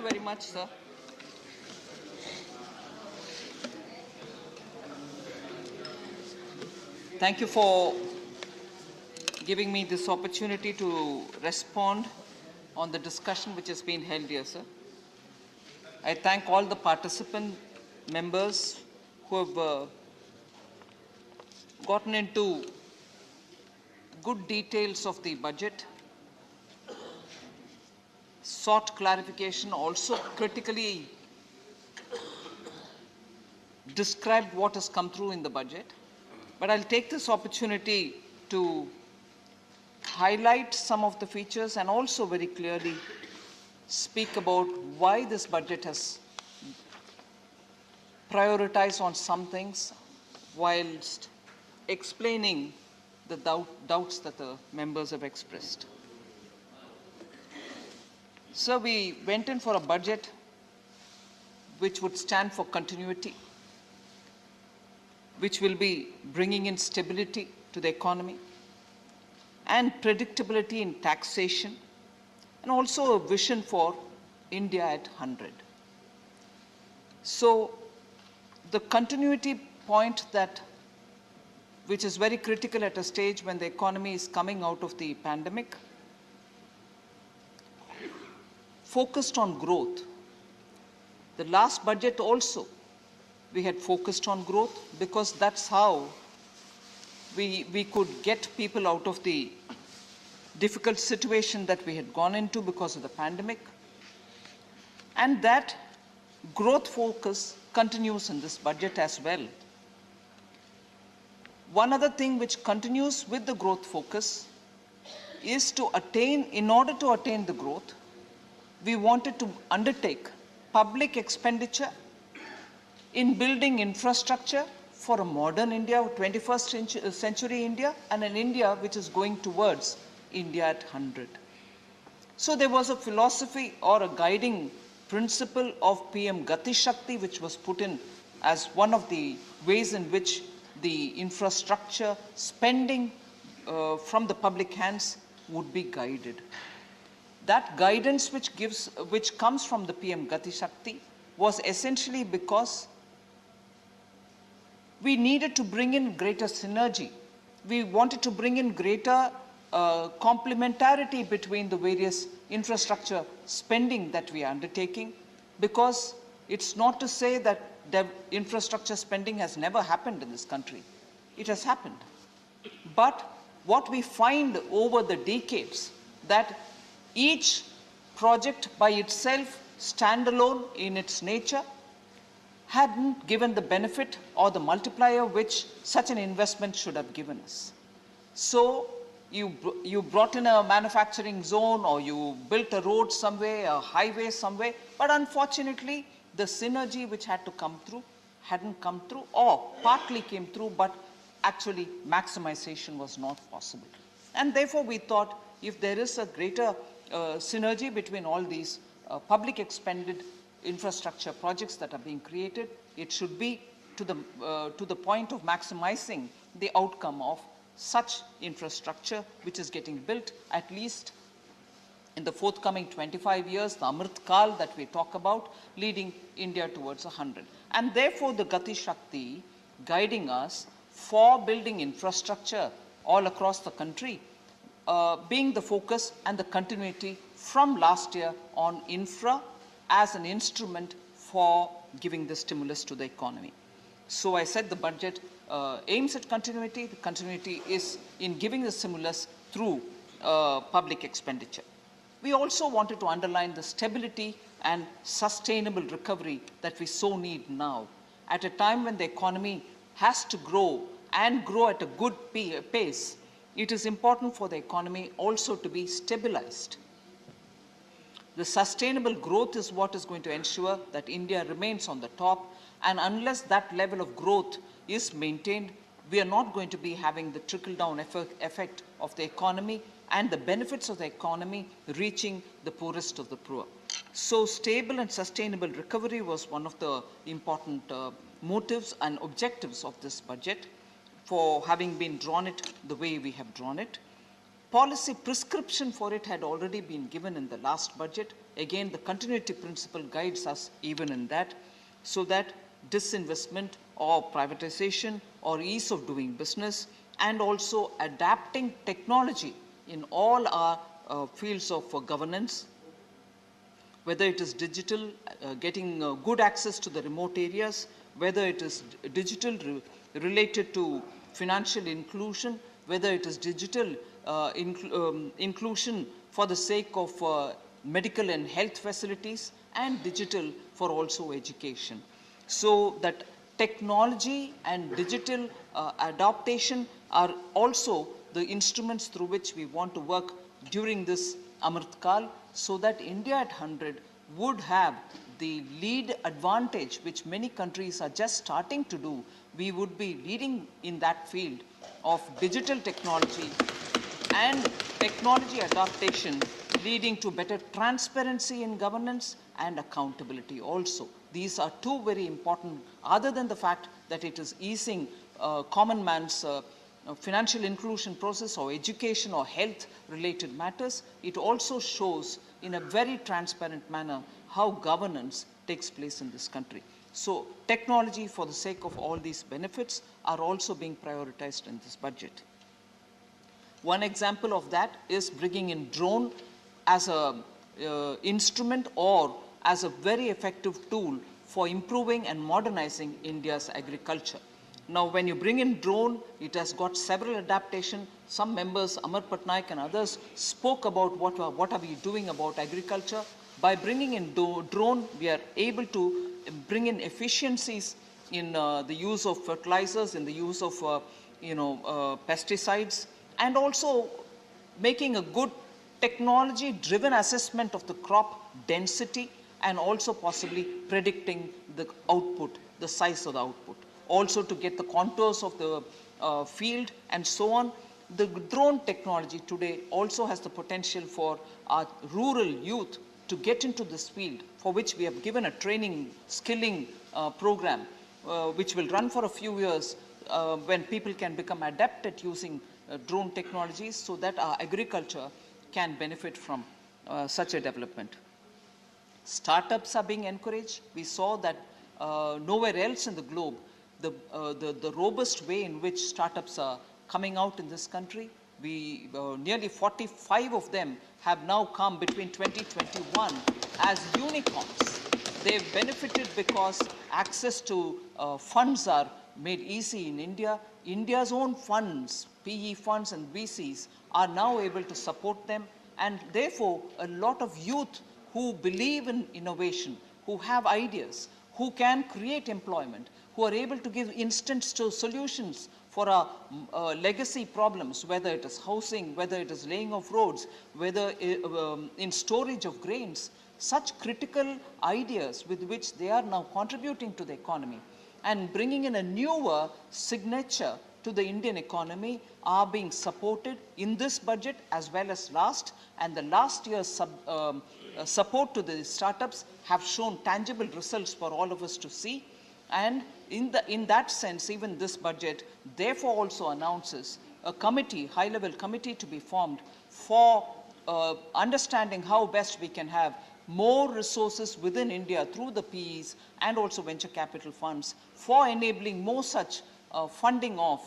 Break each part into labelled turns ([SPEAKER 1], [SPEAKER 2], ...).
[SPEAKER 1] you very much, sir. Thank you for giving me this opportunity to respond on the discussion which has been held here, sir. I thank all the participant members who have gotten into good details of the budget, sought clarification, also critically described what has come through in the budget. But I'll take this opportunity to highlight some of the features and also very clearly speak about why this budget has prioritized on some things whilst explaining the doubts that the members have expressed. So we went in for a budget which would stand for continuity, which will be bringing in stability to the economy and predictability in taxation, and also a vision for India at 100. So the continuity point which is very critical at a stage when the economy is coming out of the pandemic, focused on growth. The last budget also, we had focused on growth because that's how we could get people out of the difficult situation that we had gone into because of the pandemic. And that growth focus continues in this budget as well. One other thing which continues with the growth focus is in order to attain the growth, we wanted to undertake public expenditure in building infrastructure for a modern India, 21st century India, and an India which is going towards India at 100. So there was a philosophy or a guiding principle of PM Gati Shakti, which was put in as one of the ways in which the infrastructure spending from the public hands would be guided. That guidance which comes from the PM Gati Shakti was essentially because we needed to bring in greater synergy. We wanted to bring in greater complementarity between the various infrastructure spending that we are undertaking, because it's not to say that the infrastructure spending has never happened in this country. It has happened. But what we find over the decades, that each project by itself, standalone in its nature, hadn't given the benefit or the multiplier which such an investment should have given us. So you brought in a manufacturing zone, or you built a road somewhere, a highway somewhere, but unfortunately the synergy which had to come through hadn't come through, or partly came through, but actually maximization was not possible. And therefore we thought, if there is a greater synergy between all these public expended infrastructure projects that are being created, it should be to the point of maximizing the outcome of such infrastructure which is getting built, at least in the forthcoming 25 years, the Amrit Kal that we talk about, leading India towards 100. And therefore the Gati Shakti guiding us for building infrastructure all across the country, being the focus and the continuity from last year on infra as an instrument for giving the stimulus to the economy. So I said the budget aims at continuity. The continuity is in giving the stimulus through public expenditure. We also wanted to underline the stability and sustainable recovery that we so need now. At a time when the economy has to grow and grow at a good pace, it is important for the economy also to be stabilized. The sustainable growth is what is going to ensure that India remains on the top, and unless that level of growth is maintained, we are not going to be having the trickle-down effect of the economy and the benefits of the economy reaching the poorest of the poor. So stable and sustainable recovery was one of the important motives and objectives of this budget, for having been drawn it the way we have drawn it. policy prescription for it had already been given in the last budget. Again, the continuity principle guides us even in that, so that disinvestment or privatization or ease of doing business, and also adapting technology in all our fields of governance, whether it is digital, getting good access to the remote areas, whether it is digital related to financial inclusion, whether it is digital inclusion for the sake of medical and health facilities, and digital for also education. So that technology and digital adaptation are also the instruments through which we want to work during this Amrit Kal, so that India at 100 would have the lead advantage which many countries are just starting to do. We would be leading in that field of digital technology and technology adaptation, leading to better transparency in governance and accountability also. These are two very important, other than the fact that it is easing common man's financial inclusion process or education or health related matters. It also shows in a very transparent manner how governance takes place in this country. So technology for the sake of all these benefits are also being prioritized in this budget. One example of that is bringing in drone as a instrument or as a very effective tool for improving and modernizing India's agriculture. Now, when you bring in drone, it has got several adaptations. Some members, Amar Patnaik and others, spoke about what are we doing about agriculture. By bringing in drone, we are able to bring in efficiencies in the use of fertilizers, in the use of pesticides, and also making a good technology-driven assessment of the crop density, and also possibly predicting the output, the size of the output. Also to get the contours of the field and so on. The drone technology today also has the potential for our rural youth to get into this field, for which we have given a training, skilling program, which will run for a few years when people can become adept at using drone technologies, so that our agriculture can benefit from such a development. Startups are being encouraged. We saw that nowhere else in the globe, the robust way in which startups are coming out in this country. Nearly 45 of them have now come between 2021 as unicorns. They've benefited because access to funds are made easy in India. India's own funds, PE funds and VCs, are now able to support them, and therefore a lot of youth who believe in innovation, who have ideas, who can create employment, who are able to give instant solutions for our legacy problems, whether it is housing, whether it is laying of roads, whether in storage of grains, such critical ideas with which they are now contributing to the economy and bringing in a newer signature to the Indian economy are being supported in this budget as well as last, and the last year's support to the startups have shown tangible results for all of us to see. And in that sense, even this budget therefore also announces a committee, high-level committee to be formed for understanding how best we can have more resources within India through the PEs and also venture capital funds for enabling more such funding of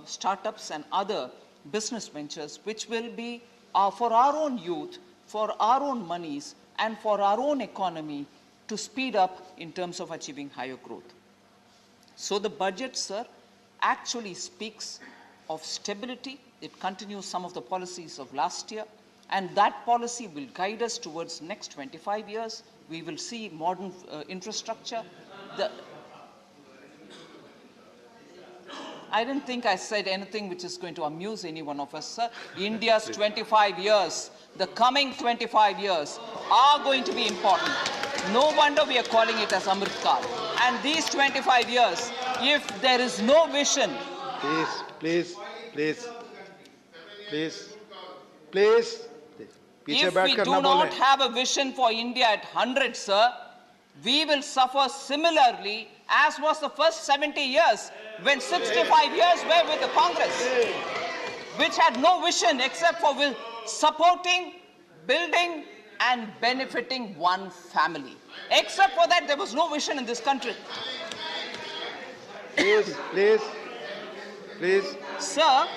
[SPEAKER 1] startups and other business ventures, which will be for our own youth, for our own monies, and for our own economy to speed up in terms of achieving higher growth. So the budget, sir, actually speaks of stability. It continues some of the policies of last year, and that policy will guide us towards next 25 years. We will see modern infrastructure. I didn't think I said anything which is going to amuse any one of us, sir. India's 25 years, the coming 25 years are going to be important. No wonder we are calling it as Amrit Kal. And these 25 years, if there is no vision...
[SPEAKER 2] Please.
[SPEAKER 1] If we do not have a vision for India at 100, sir, we will suffer similarly as was the first 70 years when 65 years were with the Congress. which had no vision except for supporting, building, and benefiting one family. Except for that, there was no vision in this country.
[SPEAKER 2] Please, please, please.
[SPEAKER 1] Sir,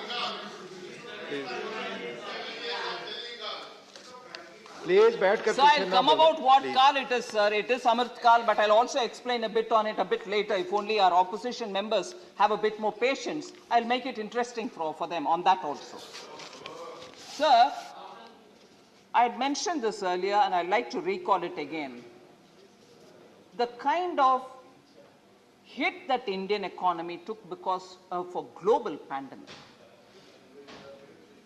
[SPEAKER 2] Please,
[SPEAKER 1] so I'll come about what Kal it is, sir. It is Amrit Kal, but I'll also explain a bit on it a bit later. If only our opposition members have a bit more patience, I'll make it interesting for them on that also. Sir, I had mentioned this earlier, and I'd like to recall it again. The kind of hit that Indian economy took because of a global pandemic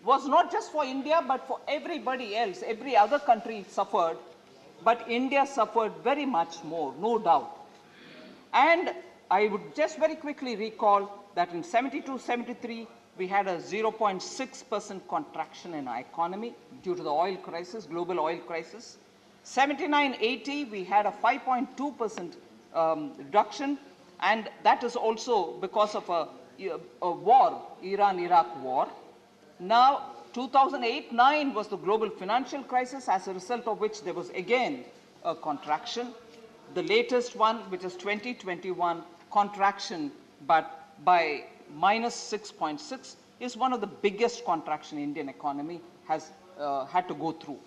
[SPEAKER 1] was not just for India, but for everybody else. Every other country suffered, but India suffered very much more, no doubt. And I would just very quickly recall that in 72-73, we had a 0.6% contraction in our economy due to the oil crisis, global oil crisis. 79-80, we had a 5.2% reduction, and that is also because of a war, Iran-Iraq war. Now, 2008-9 was the global financial crisis, as a result of which there was again a contraction. The latest one, which is 2021, contraction, but by minus 6.6, is one of the biggest contraction Indian economy has had to go through.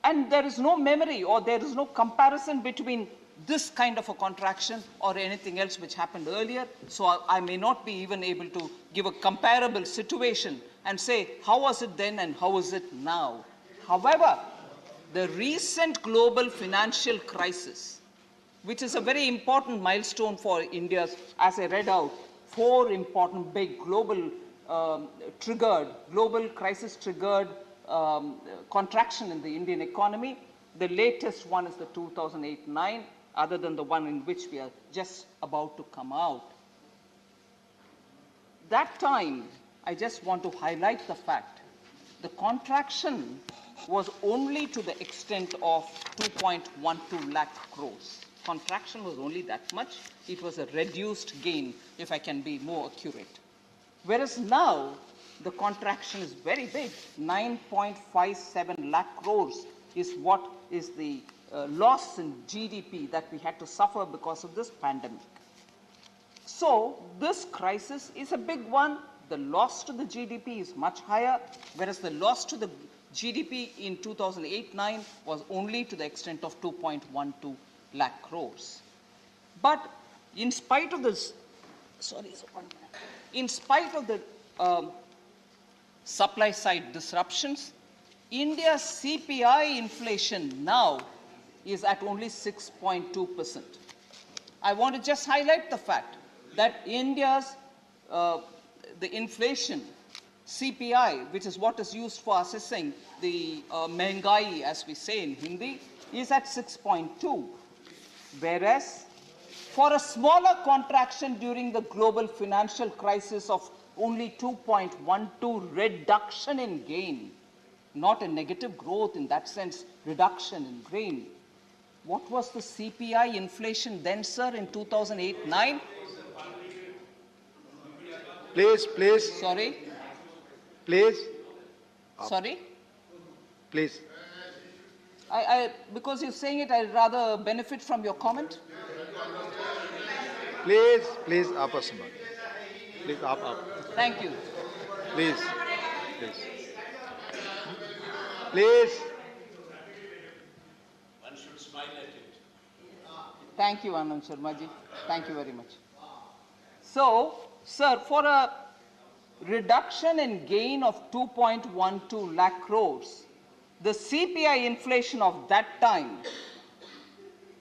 [SPEAKER 1] And there is no memory or there is no comparison between this kind of a contraction or anything else which happened earlier. So I may not be even able to give a comparable situation and say, how was it then and how is it now? However, the recent global financial crisis, which is a very important milestone for India, as I read out, 4 important big global crisis triggered contraction in the Indian economy. The latest one is the 2008-9, other than the one in which we are just about to come out. That time, I just want to highlight the fact the contraction was only to the extent of 2.12 lakh crores. Contraction was only that much. It was a reduced gain, if I can be more accurate. Whereas now, the contraction is very big. 9.57 lakh crores is what is the loss in GDP that we had to suffer because of this pandemic. So this crisis is a big one. The loss to the GDP is much higher, whereas the loss to the GDP in 2008-9 was only to the extent of 2.12 lakh crores. But in spite of this, in spite of the supply side disruptions, India's CPI inflation now is at only 6.2%. I want to just highlight the fact that India's the inflation CPI, which is what is used for assessing the Mehengai, as we say in Hindi, is at 6.2. Whereas for a smaller contraction during the global financial crisis of only 2.12 reduction in gain, not a negative growth in that sense, reduction in gain. What was the CPI inflation then, sir, in 2008-9?
[SPEAKER 2] Please, please.
[SPEAKER 1] Sorry?
[SPEAKER 2] Please.
[SPEAKER 1] Sorry?
[SPEAKER 2] Please.
[SPEAKER 1] Because you're saying it, I'd rather benefit from your comment.
[SPEAKER 2] Please, please, up, please, up.
[SPEAKER 1] Thank you.
[SPEAKER 2] Please, please. Please.
[SPEAKER 3] One should smile at it.
[SPEAKER 1] Thank you, Anand Sharmaji. Thank you very much. So, sir, for a reduction in gain of 2.12 lakh crores, the CPI inflation of that time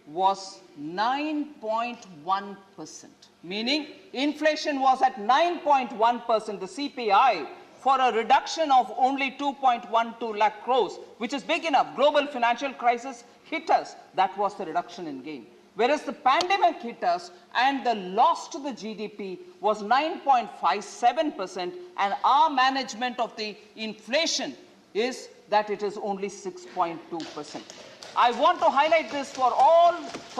[SPEAKER 1] was 9.1%, meaning inflation was at 9.1%, the CPI, for a reduction of only 2.12 lakh crores, which is big enough. Global financial crisis hit us. That was the reduction in gain. Whereas the pandemic hit us and the loss to the GDP was 9.57%, and our management of the inflation is that it is only 6.2%. I want to highlight this for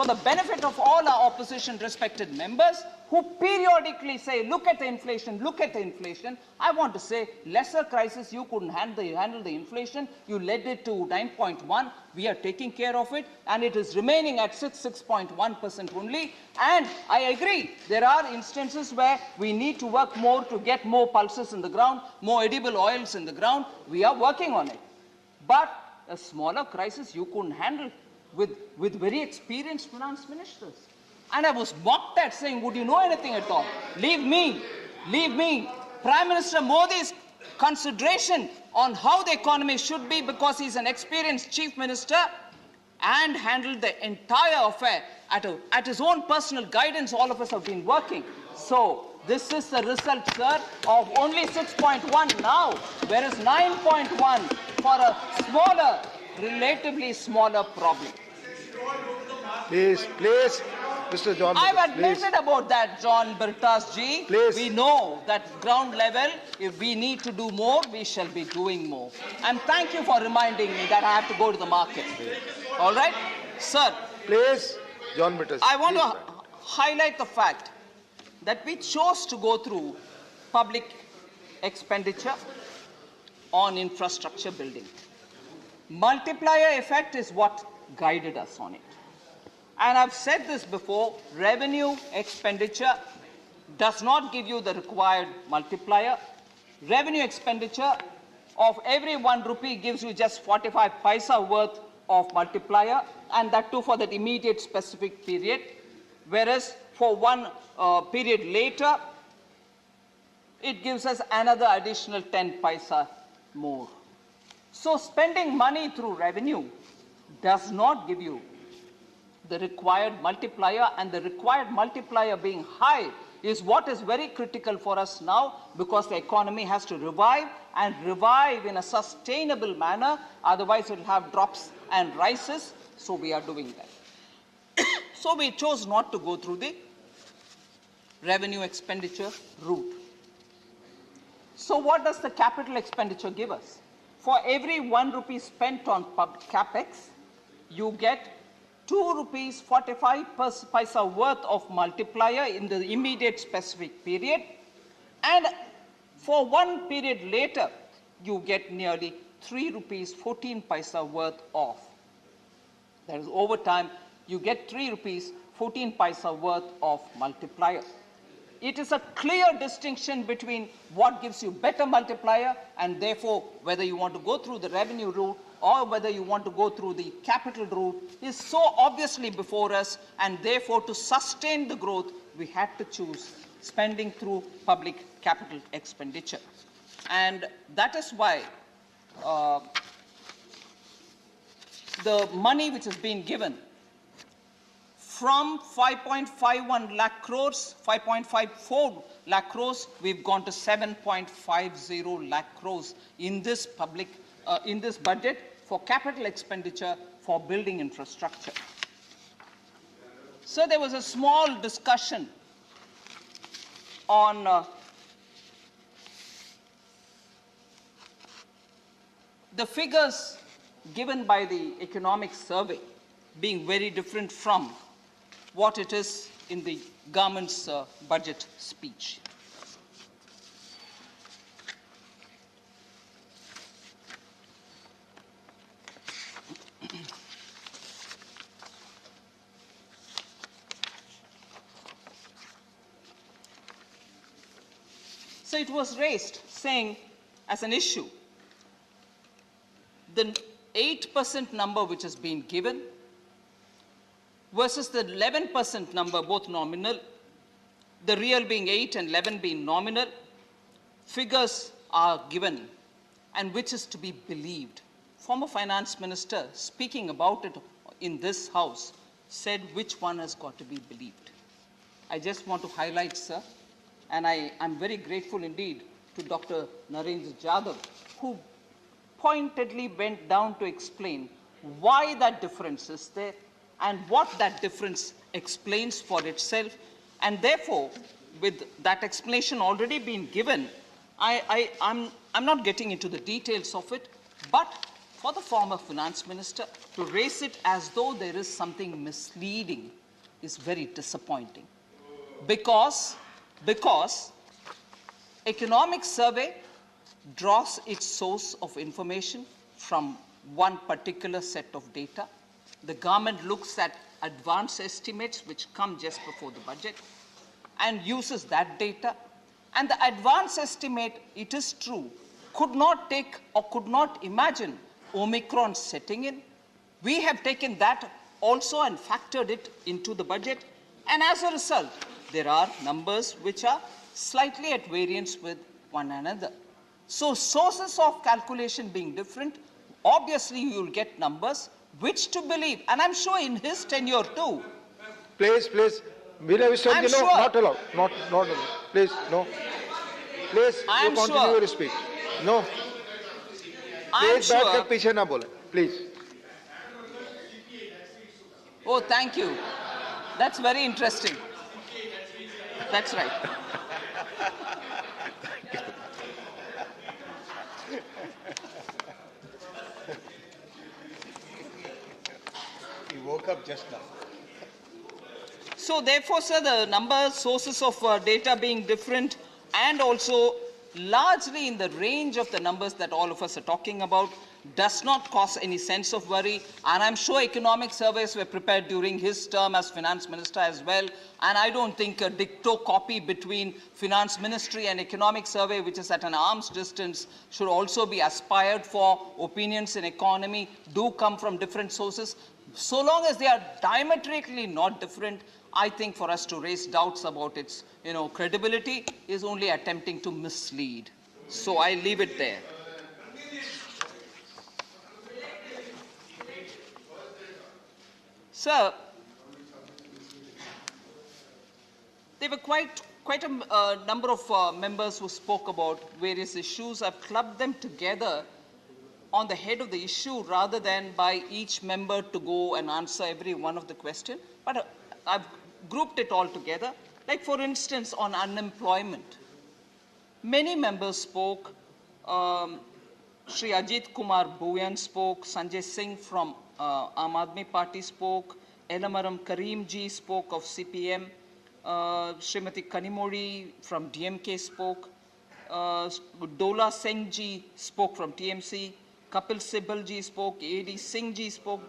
[SPEAKER 1] the benefit of all our opposition respected members who periodically say, look at the inflation, look at the inflation. I want to say, lesser crisis, you couldn't handle the inflation. You led it to 9.1. We are taking care of it, and it is remaining at 6.1% only. And I agree, there are instances where we need to work more to get more pulses in the ground, more edible oils in the ground. We are working on it. But a smaller crisis you couldn't handle with very experienced finance ministers. And I was mocked at, saying, would you know anything at all? Leave me. Prime Minister Modi's consideration on how the economy should be, because he's an experienced chief minister and handled the entire affair at his own personal guidance. All of us have been working. So this is the result, sir, of only 6.1 now, whereas 9.1 for a smaller, relatively smaller problem.
[SPEAKER 2] Please, Mr. John.
[SPEAKER 1] I've admitted about that, John Bertas ji.
[SPEAKER 2] Please.
[SPEAKER 1] We know that ground level, if we need to do more, we shall be doing more. And thank you for reminding me that I have to go to the market. All right? Sir.
[SPEAKER 2] Please, John Bertas.
[SPEAKER 1] I want to highlight the fact that we chose to go through public expenditure on infrastructure building. Multiplier effect is what guided us on it. And I've said this before, revenue expenditure does not give you the required multiplier. Revenue expenditure of every 1 rupee gives you just 45 paisa worth of multiplier, and that too for that immediate specific period. Whereas for one period later, it gives us another additional 10 paisa more. So spending money through revenue does not give you the required multiplier, and the required multiplier being high is what is very critical for us now, because the economy has to revive and revive in a sustainable manner. Otherwise, it will have drops and rises. So we are doing that. So we chose not to go through the revenue expenditure route. So what does the capital expenditure give us? For every 1 rupee spent on capex, you get 2 rupees 45 paisa worth of multiplier in the immediate specific period, and for 1 period later, you get nearly 3 rupees 14 paisa worth of. That is, over time, you get 3 rupees 14 paisa worth of multiplier. It is a clear distinction between what gives you better multiplier, and therefore whether you want to go through the revenue route or whether you want to go through the capital route is so obviously before us, and therefore to sustain the growth we had to choose spending through public capital expenditure. And that is why the money which has been given from 5.51 lakh crores, 5.54 lakh crores, we've gone to 7.50 lakh crores in this budget for capital expenditure for building infrastructure. So there was a small discussion on the figures given by the economic survey being very different from what it is in the government's budget speech. So it was raised, saying as an issue, the 8% number which has been given versus the 11% number, both nominal, the real being 8 and 11 being nominal, figures are given, and which is to be believed. Former finance minister, speaking about it in this house, said which one has got to be believed. I just want to highlight, sir, and I'm very grateful indeed to Dr. Narendra Jadhav, who pointedly went down to explain why that difference is there and what that difference explains for itself. And therefore, with that explanation already being given, I'm not getting into the details of it, but for the former finance minister to raise it as though there is something misleading is very disappointing. because economic survey draws its source of information from one particular set of data. The government looks at advance estimates which come just before the budget and uses that data. And the advance estimate, it is true, could not take or could not imagine Omicron setting in. We have taken that also and factored it into the budget. And as a result, there are numbers which are slightly at variance with one another. So sources of calculation being different, obviously you will get numbers which to believe, and I'm sure in his tenure too.
[SPEAKER 2] Please, please. Veena Vishwaji, no,
[SPEAKER 1] sure.
[SPEAKER 2] not allowed. Not allowed. Please, no. Please, you
[SPEAKER 1] I'm
[SPEAKER 2] continue
[SPEAKER 1] sure.
[SPEAKER 2] your speech. No.
[SPEAKER 1] I'm
[SPEAKER 2] Please, बैठ कर
[SPEAKER 1] sure.
[SPEAKER 2] पीछे ना बोले. Please.
[SPEAKER 1] Oh, thank you. That's very interesting. That's right.
[SPEAKER 4] He woke up just now.
[SPEAKER 1] So therefore, sir, the number sources of data being different and also largely in the range of the numbers that all of us are talking about does not cause any sense of worry. And I'm sure economic surveys were prepared during his term as finance minister as well. And I don't think a dicto copy between finance ministry and economic survey, which is at an arm's distance, should also be aspired for. Opinions in economy do come from different sources. So long as they are diametrically not different, I think for us to raise doubts about its credibility is only attempting to mislead. So I leave it there. Sir, there were quite a number of members who spoke about various issues. I've clubbed them together on the head of the issue rather than by each member to go and answer every one of the questions. But I've grouped it all together. Like for instance, on unemployment. Many members spoke. Shri Ajit Kumar Bhuyan spoke. Sanjay Singh from Aam Aadmi Party spoke. Elamaram Karim ji spoke of CPM. Srimati Kanimori from DMK spoke. Dola Singh ji spoke from TMC. Kapil Sibal ji spoke. A.D. Singh ji spoke.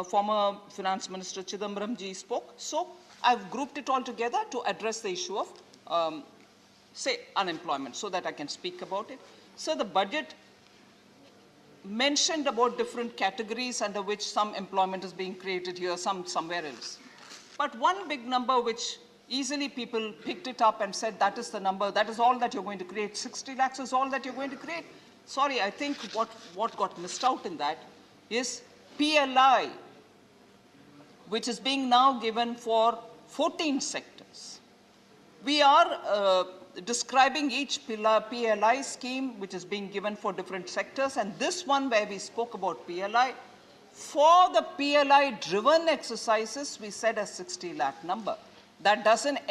[SPEAKER 1] Former Finance Minister Chidambaram ji spoke. So I've grouped it all together to address the issue of, say, unemployment so that I can speak about it. So the budget mentioned about different categories under which some employment is being created here, some somewhere else. But one big number which easily people picked it up and said that is the number, that is all that you're going to create, 60 lakhs is all that you're going to create. Sorry, I think what got missed out in that is PLI, which is being now given for 14 sectors. We are describing each PLI scheme which is being given for different sectors, and this one where we spoke about PLI, for the PLI driven exercises we said a 60 lakh number. That doesn't